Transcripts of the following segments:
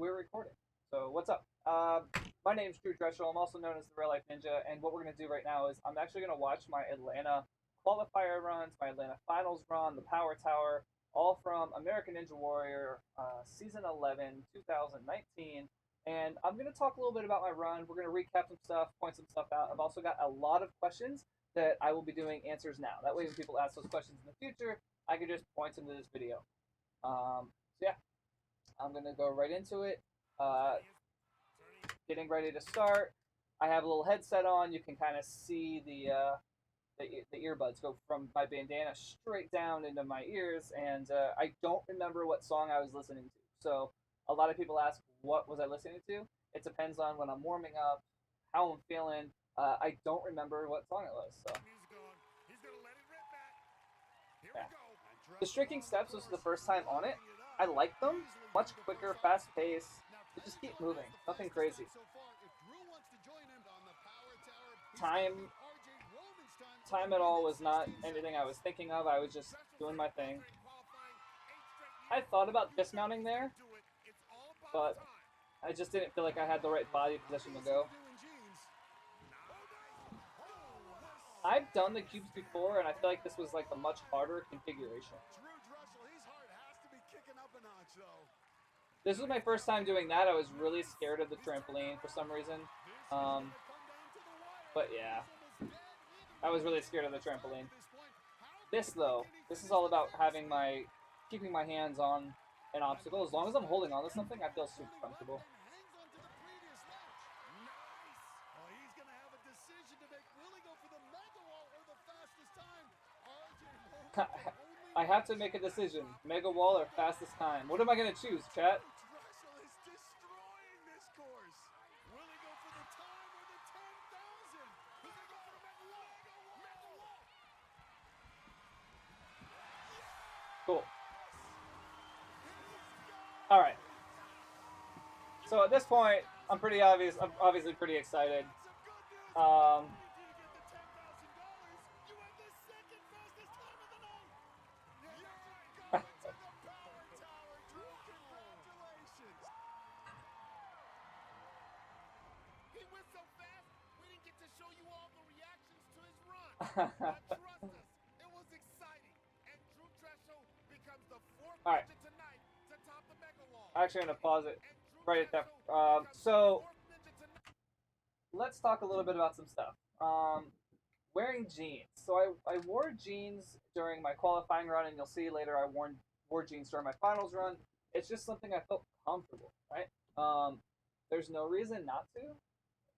we're recording. So what's up? My name's Drechsel. I'm also known as the Real Life Ninja, and what we're gonna do right now is I'm actually gonna watch my Atlanta qualifier runs, my Atlanta finals run, the Power Tower, all from American Ninja Warrior season 11, 2019. And I'm gonna talk a little bit about my run. We're gonna recap some stuff, point some stuff out. I've also got a lot of questions that I will be doing answers now. That way, when people ask those questions in the future, I can just point them to this video. So yeah, I'm gonna go right into it. Uh, Getting ready to start. I have a little headset on. You can kind of see the earbuds go from my bandana straight down into my ears, and I don't remember what song I was listening to. So a lot of people ask, what was I listening to? It depends on when I'm warming up, how I'm feeling. I don't remember what song it was. So yeah. The Shrinking Steps was the first time on it. I like them. Much quicker, fast pace. Just keep moving. Nothing crazy. Time time at all was not anything I was thinking of. I was just doing my thing. I thought about dismounting there, but I just didn't feel like I had the right body position to go. I've done the cubes before, and I feel like this was like a much harder configuration. This was my first time doing that. I was really scared of the trampoline for some reason. But yeah, I was really scared of the trampoline. This though, this is all about keeping my hands on an obstacle. As long as I'm holding on to something, I feel super comfortable. I have to make a decision. Mega wall or fastest time. What am I gonna choose, chat? Cool. All right. So at this point, I'm obviously pretty excited. All right. Actually, I'm gonna pause it right at that. So let's talk a little bit about some stuff. Wearing jeans. So I wore jeans during my qualifying run, and you'll see later I wore jeans during my finals run. It's just something I felt comfortable, right? There's no reason not to.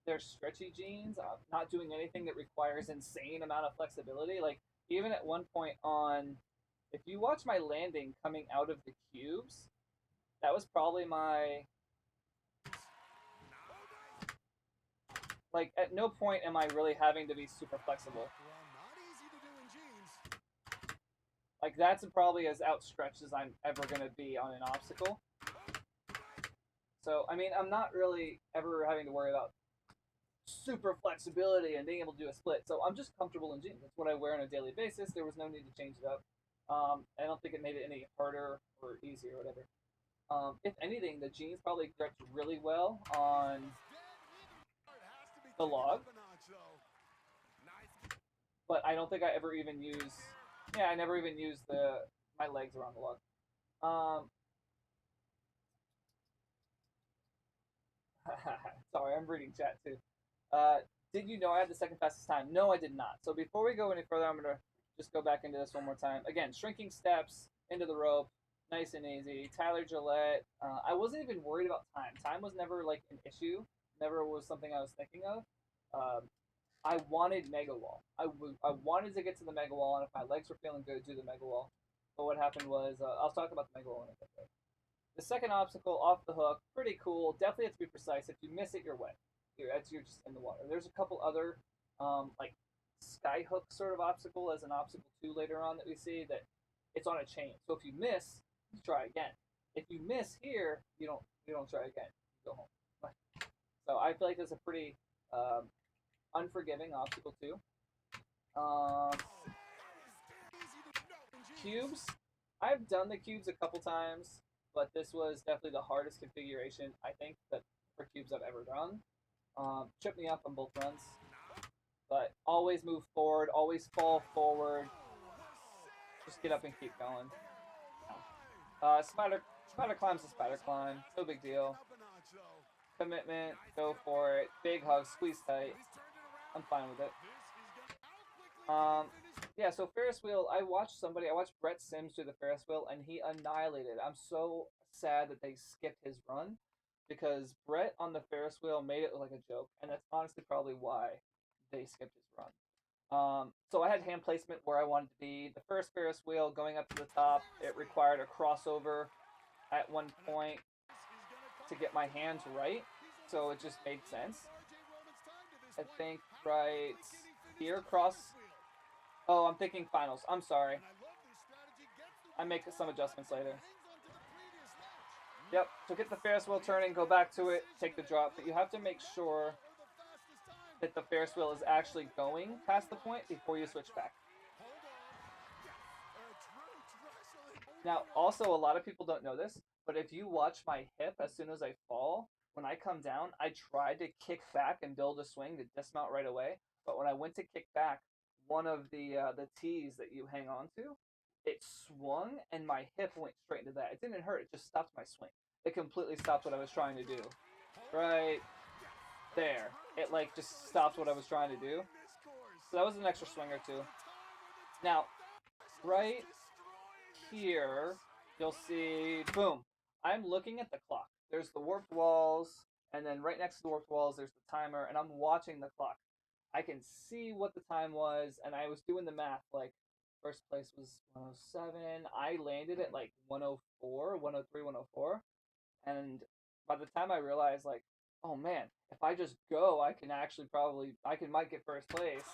They're stretchy jeans. Not doing anything that requires insane amount of flexibility. Like even at one point on, if you watch my landing coming out of the cubes, that was probably my like at no point am I really having to be super flexible. Like that's probably as outstretched as I'm ever gonna be on an obstacle. So I mean I'm not really ever having to worry about super flexibility and being able to do a split. So I'm just comfortable in jeans. That's what I wear on a daily basis. There was no need to change it up. I don't think it made it any harder or easier or whatever. If anything, the jeans probably gripped really well on the log. But I don't think I ever even used. Yeah, I never even used my legs around the log. Sorry, I'm reading chat too. Did you know I had the second fastest time? No, I did not. So before we go any further, I'm gonna just go back into this one more time. Again, shrinking steps into the rope, nice and easy. Tyler Gillette. I wasn't even worried about time. Time was never like an issue. Never was something I was thinking of. I wanted Mega Wall. I wanted to get to the Mega Wall, and if my legs were feeling good, do the Mega Wall. But what happened was, I'll talk about the Mega Wall in a bit. The second obstacle, off the hook, pretty cool. Definitely have to be precise. If you miss it, you're wet. You're just in the water. There's a couple other, like sky hook sort of obstacle as an obstacle 2 later on that we see that it's on a chain. So if you miss, you try again. If you miss here, you don't try again. You go home. So I feel like there's a pretty unforgiving obstacle 2. Cubes. I've done the cubes a couple times, but this was definitely the hardest configuration I think that for cubes I've ever done. Tripped me up on both runs, but always move forward, always fall forward. Just get up and keep going. Spider climb's a spider climb. No big deal. Commitment, go for it. Big hug, squeeze tight. I'm fine with it. Yeah, so Ferris wheel, I watched Brett Sims do the Ferris wheel, and he annihilated. I'm so sad that they skipped his run, because Brett on the Ferris wheel made it look like a joke, and that's honestly probably why they skipped his run. So I had hand placement where I wanted to be. The first Ferris wheel going up to the top, it required a crossover at one point to get my hands right, so it just made sense. I think right here, cross. Oh, I'm thinking finals. I'm sorry. I make some adjustments later. Yep, so get the Ferris wheel turning, go back to it, take the drop, but you have to make sure that the Ferris wheel is actually going past the point before you switch back. Now, also, a lot of people don't know this, but if you watch my hip as soon as I fall, when I come down, I tried to kick back and build a swing to dismount right away, but when I went to kick back, one of the tees that you hang on to, it swung and my hip went straight into that. It didn't hurt, it just stopped my swing. It completely stopped what I was trying to do. Right there. It like just stopped what I was trying to do. So that was an extra swing or two. Now, right here, you'll see, boom, I'm looking at the clock. There's the warped walls, and then right next to the warped walls, there's the timer, and I'm watching the clock. I can see what the time was, and I was doing the math, like, first place was 107. I landed at like 104, 103, 104. And by the time I realized, like, oh man, if I just go, I can actually might get first place.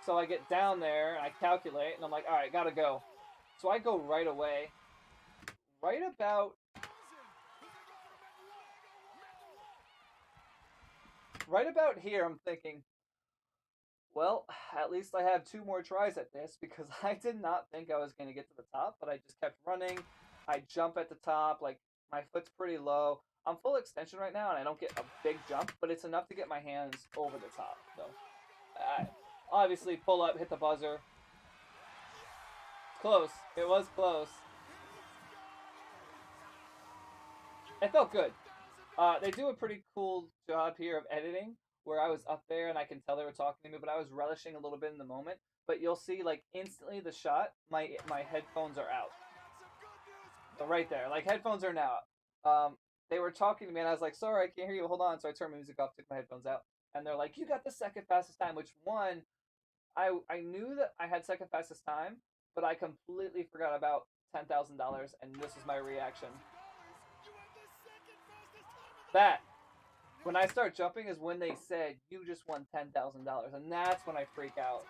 So I get down there and I calculate, and I'm like, all right, gotta go. So I go right away. Right about here, I'm thinking, well, at least I have 2 more tries at this, because I did not think I was going to get to the top, but I just kept running. I jump at the top, like, my foot's pretty low. I'm full extension right now, and I don't get a big jump, but it's enough to get my hands over the top. So, obviously, pull up, hit the buzzer. Close. It was close. It felt good. They do a pretty cool job here of editing, where I was up there and I can tell they were talking to me, but I was relishing a little bit in the moment. But you'll see, like, instantly the shot, my headphones are out. So right there, like, headphones are now out. They were talking to me, and I was like, sorry, I can't hear you, hold on. So I turned my music off, took my headphones out, and they're like, you got the second fastest time, which, one, I knew that I had second fastest time, but I completely forgot about $10,000, and this is my reaction. That, when I start jumping, is when they said, you just won $10,000, and that's when I freak out.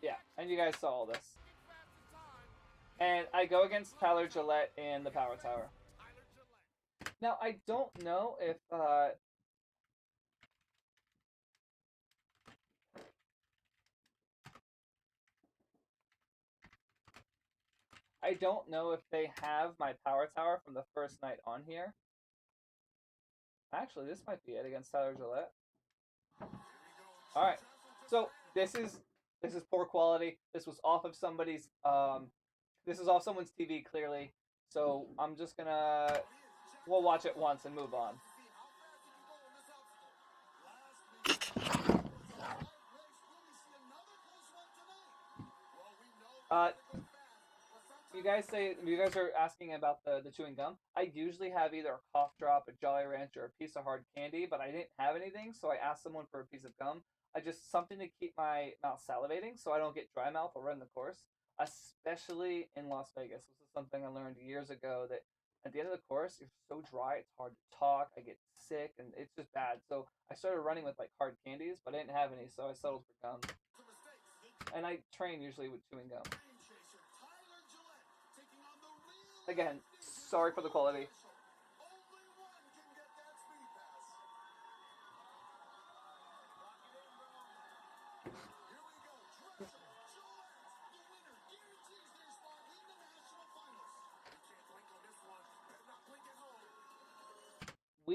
Yeah, and you guys saw all this. And I go against Tyler Gillette in the Power Tower. Now, I don't know if they have my Power Tower from the first night on here. Actually, this might be it against Tyler Gillette. All right, so this is poor quality. This was off of somebody's. This is off someone's TV clearly. So I'm just gonna. We'll watch it once and move on. Uh, you guys are asking about the chewing gum. I usually have either a cough drop, a Jolly Rancher, or a piece of hard candy, but I didn't have anything, so I asked someone for a piece of gum. I just something to keep my mouth salivating so I don't get dry mouth or run the course, especially in Las Vegas. This is something I learned years ago, that at the end of the course, you're so dry, it's hard to talk. I get sick, and it's just bad. So I started running with like hard candies, but I didn't have any, so I settled for gum. And I train usually with chewing gum. Again, sorry for the quality.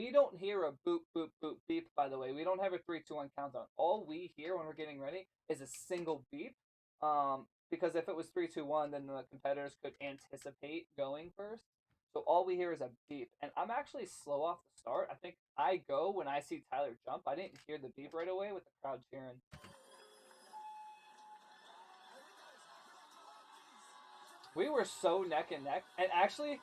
we don't hear a boop, boop, boop, beep, by the way. We don't have a 3, 2, 1 countdown. All we hear when we're getting ready is a single beep. Because if it was 3, 2, 1, then the competitors could anticipate going first. So all we hear is a beep. And I'm actually slow off the start. I think I go when I see Tyler jump. I didn't hear the beep right away with the crowd cheering. We were so neck and neck. And actually,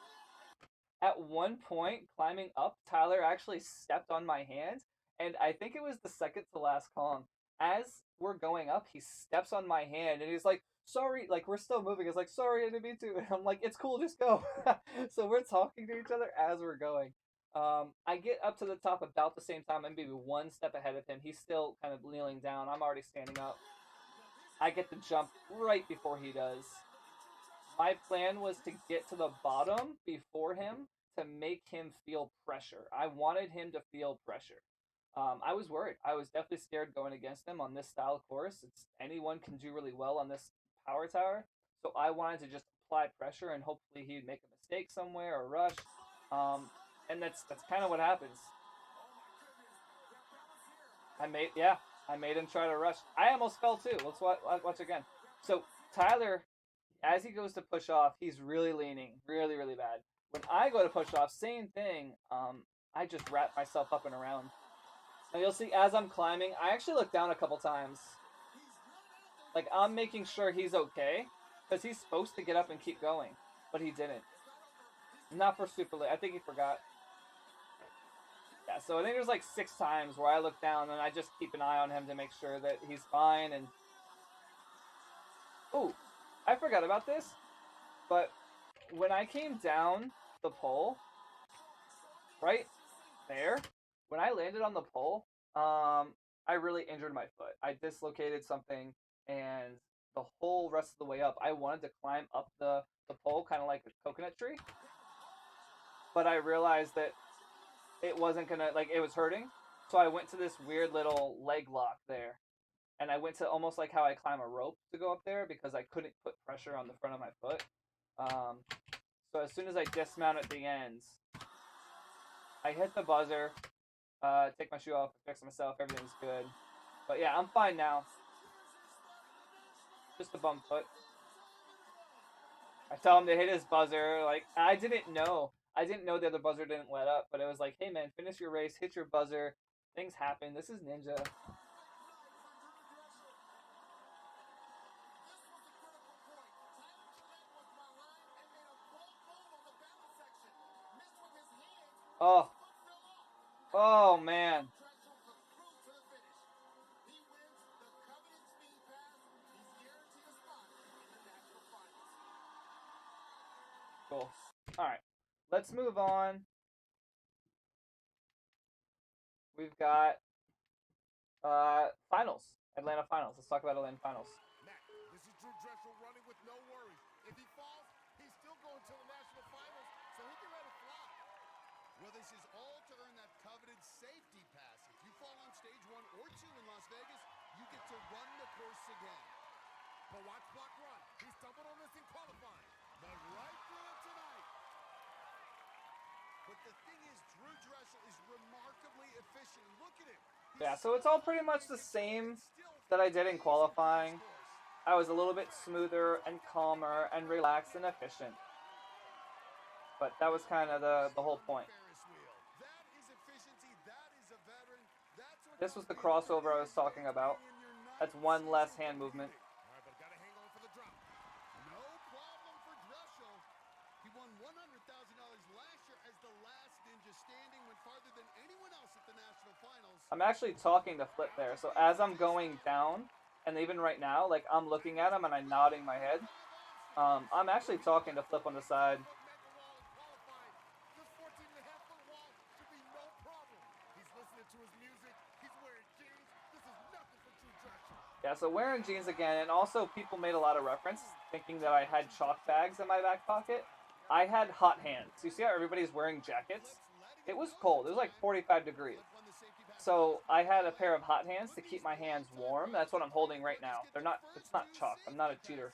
at one point, climbing up, Tyler actually stepped on my hand. And I think it was the second to last Kong. As we're going up, he steps on my hand and he's like, sorry, like we're still moving. It's like, sorry, I didn't mean to. And I'm like, it's cool, just go. So we're talking to each other as we're going. I get up to the top about the same time. I'm maybe one step ahead of him. He's still kind of kneeling down. I'm already standing up. I get the jump right before he does. My plan was to get to the bottom before him to make him feel pressure. I wanted him to feel pressure. I was worried. I was definitely scared going against him on this style course. It's anyone can do really well on this power tower. So I wanted to just apply pressure and hopefully he'd make a mistake somewhere or rush. And that's kind of what happens. I made him try to rush. I almost fell too. Let's watch again. So Tyler, as he goes to push off, he's really leaning, really, really bad. When I go to push off, same thing. I just wrap myself up and around. And you'll see as I'm climbing, I actually look down a couple times. Like, I'm making sure he's okay, because he's supposed to get up and keep going, but he didn't. Not for super late. I think he forgot. Yeah, so I think there's like 6 times where I look down and I just keep an eye on him to make sure that he's fine. And oh, I forgot about this, but when I came down the pole, right there, when I landed on the pole, I really injured my foot. I dislocated something, and the whole rest of the way up, I wanted to climb up the pole, kind of like a coconut tree, but I realized that it wasn't gonna, like, it was hurting, so I went to this weird little leg lock there, and I went to almost like how I climb a rope to go up there because I couldn't put pressure on the front of my foot. So as soon as I dismount at the ends, I hit the buzzer, take my shoe off, fix myself, everything's good. But yeah, I'm fine now. Just a bum foot. I tell him to hit his buzzer. Like, I didn't know. I didn't know the other buzzer didn't let up, but it was like, hey man, finish your race, hit your buzzer. Things happen. This is Ninja. Oh. Oh man. Cool. Alright. Let's move on. We've got finals. Atlanta finals. Let's talk about Atlanta finals. Matt, this is Drechsel running with no worries. If he falls, he's still going to the national finals, so he can let it fly. Well, this is all to earn that coveted safety pass. If you fall on stage 1 or 2 in Las Vegas, you get to run the course again. But watch Block run. He stumbled on this in qualifying, but right through it tonight. But the thing is, Drechsel is remarkably efficient. Look at him. Yeah, so it's all pretty much the same that I did in qualifying. I was a little bit smoother and calmer and relaxed and efficient. But that was kind of the whole point. This was the crossover I was talking about. That's one less hand movement. No problem for Drechsel. He won $100,000 last year as the last Ninja standing, went farther than anyone else at the national finals. I'm actually talking to Flip there. So as I'm going down, and even right now, like, I'm looking at him and I'm nodding my head. I'm actually talking to Flip on the side. Yeah, so wearing jeans again, and also people made a lot of reference, thinking that I had chalk bags in my back pocket. I had hot hands. You see how everybody's wearing jackets? It was cold. It was like 45 degrees. So I had a pair of hot hands to keep my hands warm. That's what I'm holding right now. It's not chalk. I'm not a cheater.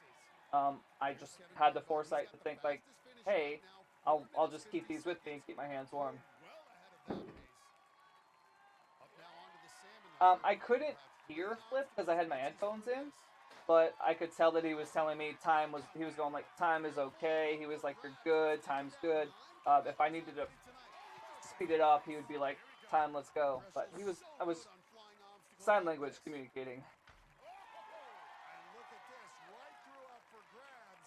I just had the foresight to think like, hey, I'll just keep these with me and keep my hands warm. I couldn't hear Flip because I had my headphones in, but I could tell that he was telling me he was going like, time is okay. He was like, you're good, time's good. If I needed to speed it up, he would be like, time, let's go. But I was sign language communicating. And look at this, right through up for grabs.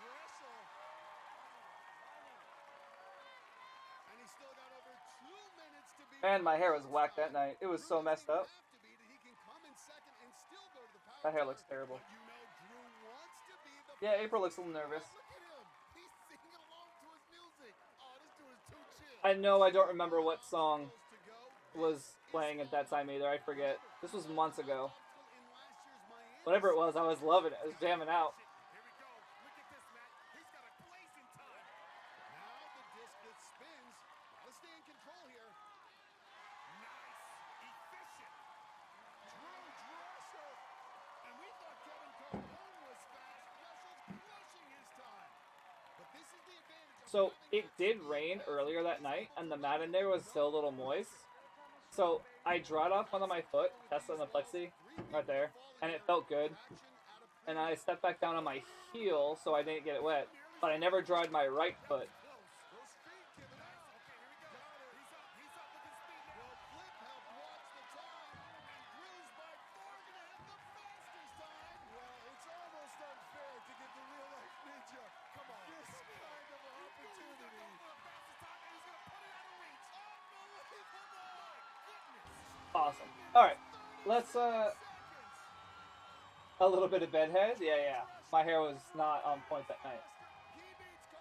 Drechsel. And he's still got over 2 minutes to be. And my hair was whacked that night. It was so messed up. That hair looks terrible. Yeah, April looks a little nervous. I know I don't remember what song was playing at that time either. I forget. This was months ago. Whatever it was, I was loving it. I was jamming out. So it did rain earlier that night, and the mat in there was still a little moist. So I dried off one of my foot, that's on the plexi, right there, and it felt good. And I stepped back down on my heel so I didn't get it wet, but I never dried my right foot. Awesome. Alright, let's, a little bit of bedhead. Yeah. My hair was not on point that night.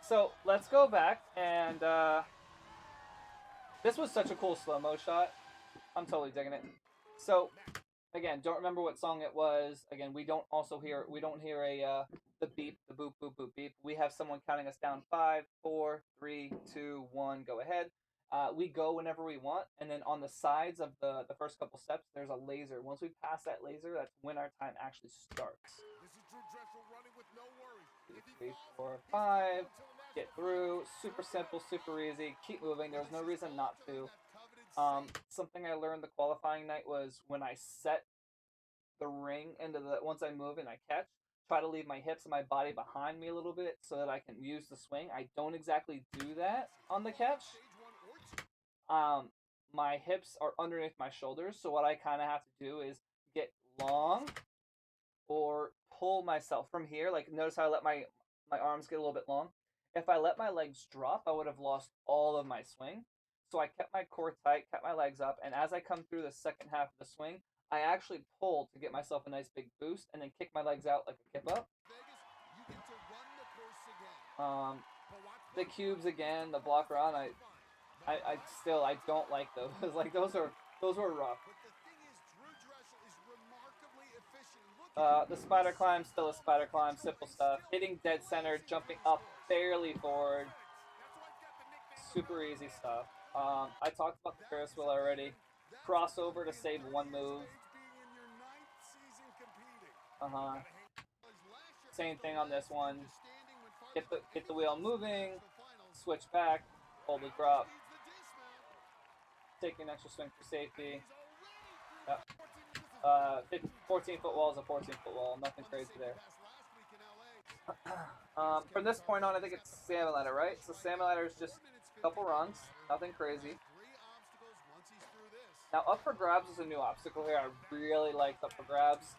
So, let's go back, and, this was such a cool slow-mo shot. I'm totally digging it. So, again, don't remember what song it was. Again, we don't hear the beep, the boop, boop, boop, beep. We have someone counting us down. 5, 4, 3, 2, 1, go ahead. We go whenever we want, and then on the sides of the first couple steps, there's a laser. Once we pass that laser, that's when our time actually starts. This is Drew Drechsel running with no worries. 2, 3, 4, 5. Get through. Super simple, super easy. Keep moving. There's no reason not to. Something I learned the qualifying night was when I set the ring once I move and I catch, try to leave my hips and my body behind me a little bit so that I can use the swing. I don't exactly do that on the catch. My hips are underneath my shoulders, so what I kind of have to do is get long or pull myself from here. Like, notice how I let my arms get a little bit long. If I let my legs drop, I would have lost all of my swing. So I kept my core tight, kept my legs up, and as I come through the second half of the swing, I actually pull to get myself a nice big boost, and then kick my legs out like a kip up. The cubes again, the block run, I don't like those. Like those were rough. The spider climb, still a spider climb, simple stuff. Hitting dead center, jumping up barely forward. Super easy stuff. I talked about the Ferris wheel already. Crossover to save one move. Same thing on this one. Get the wheel moving, switch back, hold the drop. Take an extra swing for safety. Yep. 14-foot wall is a 14-foot wall. Nothing crazy there. From this point on, I think it's salmon ladder, right? So salmon ladder is just a couple runs. Nothing crazy. Now, up for grabs is a new obstacle here. I really liked up for grabs.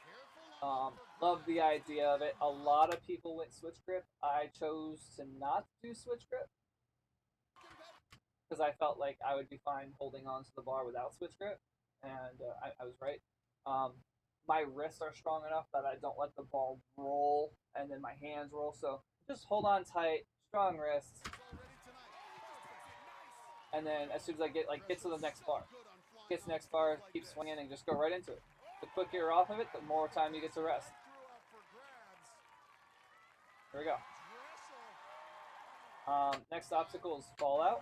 Love the idea of it. A lot of people went switch grip. I chose to not do switch grip because I felt like I would be fine holding on to the bar without switch grip, and I was right. My wrists are strong enough that I don't let the ball roll and then my hands roll, so just hold on tight, strong wrists, and then as soon as I get to the next bar, keep swinging and just go right into it. The quicker you're off of it, the more time you get to rest. Here we go. Next obstacle is Fallout.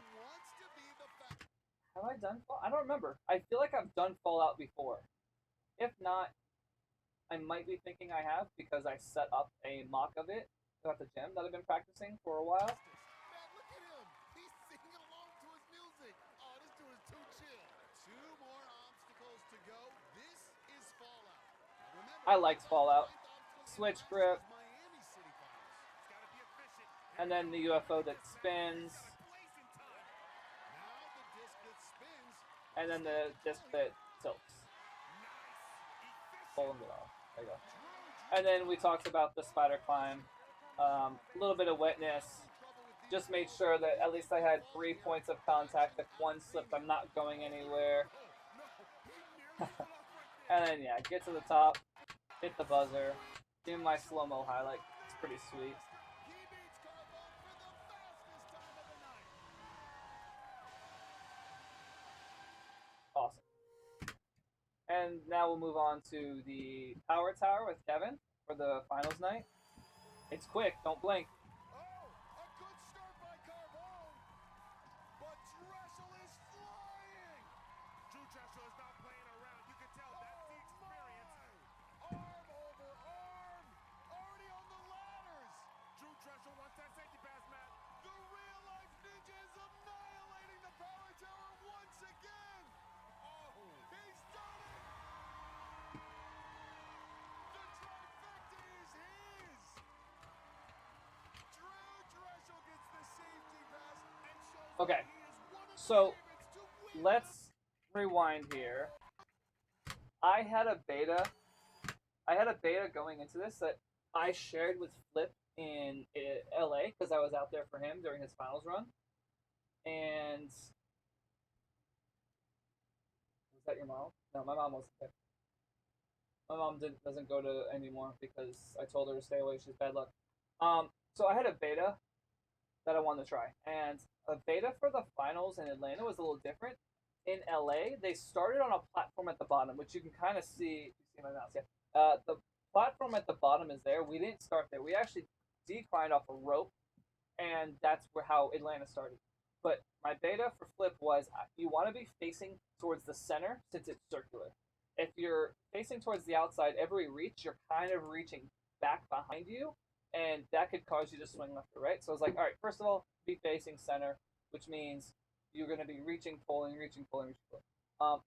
Have I done Fallout? I don't remember. I feel like I've done Fallout before. If not, I might be thinking I have because I set up a mock of it at the gym that I've been practicing for a while. Man, look at him. He's singing along to his music. Oh, this dude is too chill. 2 more I liked Fallout. Switch grip, and then the UFO that spins, and then the disc that tilts. Pulling it off. There you go. And then we talked about the spider climb. A little bit of wetness. Just made sure that at least I had 3 points of contact. If one slipped, I'm not going anywhere. And then, yeah, get to the top, hit the buzzer, do my slow-mo highlight. It's pretty sweet. Awesome. And now we'll move on to the Power Tower with Kevin for the finals night. It's quick, don't blink. Oh, a good start by Carbone, but Drechsel is flying. Drew Drechsel is not playing around. You can tell that's the experience. Arm over arm, already on the ladders. Drew Drechsel wants that safety pass, Matt. The real-life ninja is annihilating the Power Tower once again. Oh, he's done it. The trifecta is his. Drew Drechsel gets the safety pass and shows Okay, that he is one of the so favorites to win. let's rewind here. I had a beta going into this that I shared with Flip in LA because I was out there for him during his finals run. And was that your mom? No, my mom wasn't there. My mom doesn't go to anymore because I told her to stay away. She's bad luck. So I had a beta that I wanted to try, and a beta for the finals in Atlanta was a little different. In LA, they started on a platform at the bottom, which you can kind of see. You see my mouse, yeah. The platform at the bottom is there. We didn't start there. We actually declined off a rope, and that's how Atlanta started. But my beta for Flip was you want to be facing towards the center since it's circular. If you're facing towards the outside, every reach, you're kind of reaching back behind you, and that could cause you to swing left or right. So I was like, all right, first of all, be facing center, which means you're going to be reaching, pulling, reaching, pulling, reaching, pulling.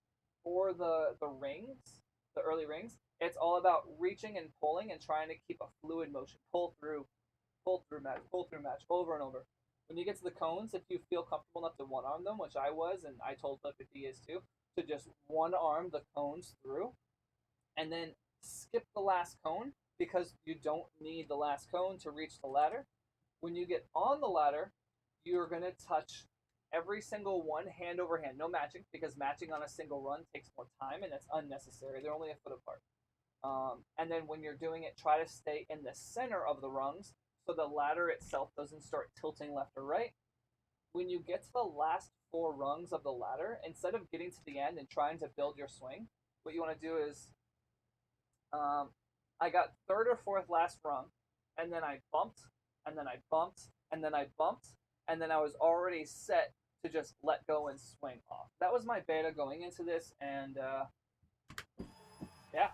For the rings, the early rings, it's all about reaching and pulling and trying to keep a fluid motion. Pull through match, over and over. When you get to the cones, if you feel comfortable enough to one arm them, which I was, and I told Flip if he is too, to just one arm the cones through, and then skip the last cone because you don't need the last cone to reach the ladder. When you get on the ladder, you're going to touch every single one hand over hand. No matching, because matching on a single run takes more time and it's unnecessary. They're only a foot apart. And then when you're doing it, try to stay in the center of the rungs so the ladder itself doesn't start tilting left or right. When you get to the last 4 rungs of the ladder, instead of getting to the end and trying to build your swing, what you want to do is, I got 3rd or 4th last rung, and then I bumped, and then I bumped, and then I bumped, and then I was already set to just let go and swing off. That was my beta going into this, and yeah.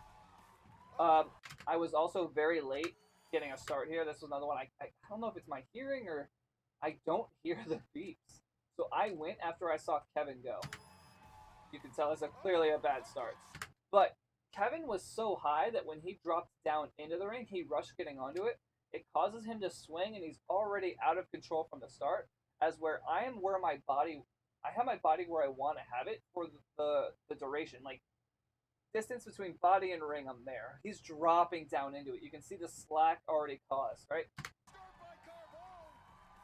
I was also very late getting a start here. This was another one. I don't know if it's my hearing or I don't hear the beeps. So I went after I saw Kevin go. You can tell it's clearly a bad start. But Kevin was so high that when he dropped down into the ring, he rushed getting onto it. It causes him to swing, and he's already out of control from the start. As where I am, where my body, I have my body where I want to have it for the duration. Like distance between body and ring, I'm there. He's dropping down into it. You can see the slack already caused, right?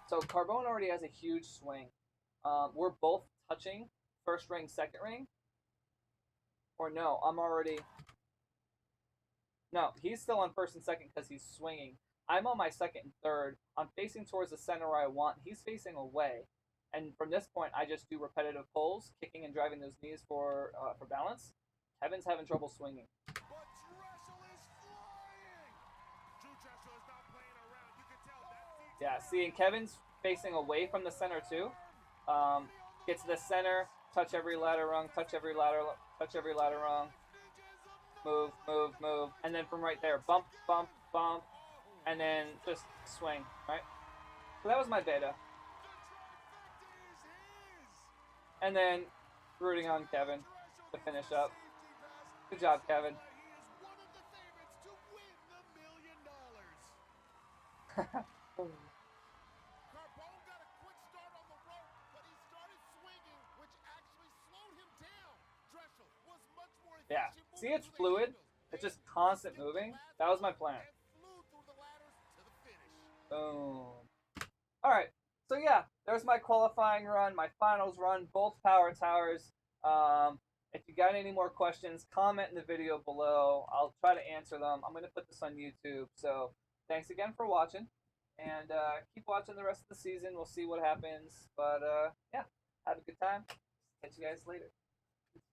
So Carbone already has a huge swing. We're both touching first ring, second ring. Or no, I'm already... No, he's still on first and second because he's swinging. I'm on my second and third. I'm facing towards the center where I want. He's facing away. And from this point, I just do repetitive pulls, kicking and driving those knees for balance. Kevin's having trouble swinging. But Drechsel is flying. Drew Drechsel is not playing around. You can tell that's the Yeah, see, and Kevin's facing away from the center too. Get to the center, touch every ladder rung, touch every ladder rung. Move, move, move. And then from right there, bump, bump, bump. And then just swing, right? So that was my beta. And then rooting on Kevin to finish up. Good job, Kevin. Carbone got a quick start on the rope, but he started swinging, which actually slowed him down. Drechsel was much more Yeah. efficient See, moving it's through the fluid. angles. It's And just he constant skipped the moving. last That was my one plan. and flew through the ladders to the finish. Boom. All right. So yeah, there's my qualifying run, my finals run, both power towers. If you got any more questions, comment in the video below. I'll try to answer them. I'm gonna put this on YouTube. So thanks again for watching, and keep watching the rest of the season. We'll see what happens. But yeah, have a good time. Catch you guys later.